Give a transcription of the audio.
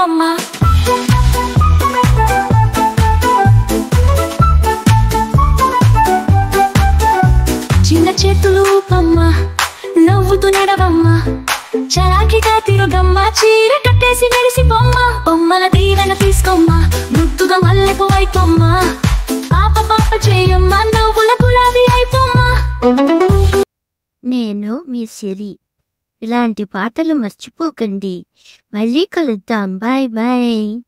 బొమ్మ చిన్న చేతులు బొమ్మ నవ్వుతూ నడవమ్మ చలాకిగా తిరుగమ్మ చీర కట్టేసి మెరిసి బొమ్మ బొమ్మల దీవెన తీసుకోమ్మ ముద్దుగా మల్లెపు అయిపోమ్మ పాప పాప చేయమ్మ నవ్వుల గులాబీ అయిపోమ్మ. నేను మీ సిరి. ఇలాంటి పాటలు మర్చిపోకండి. మళ్ళీ కలుద్దాం. Bye bye.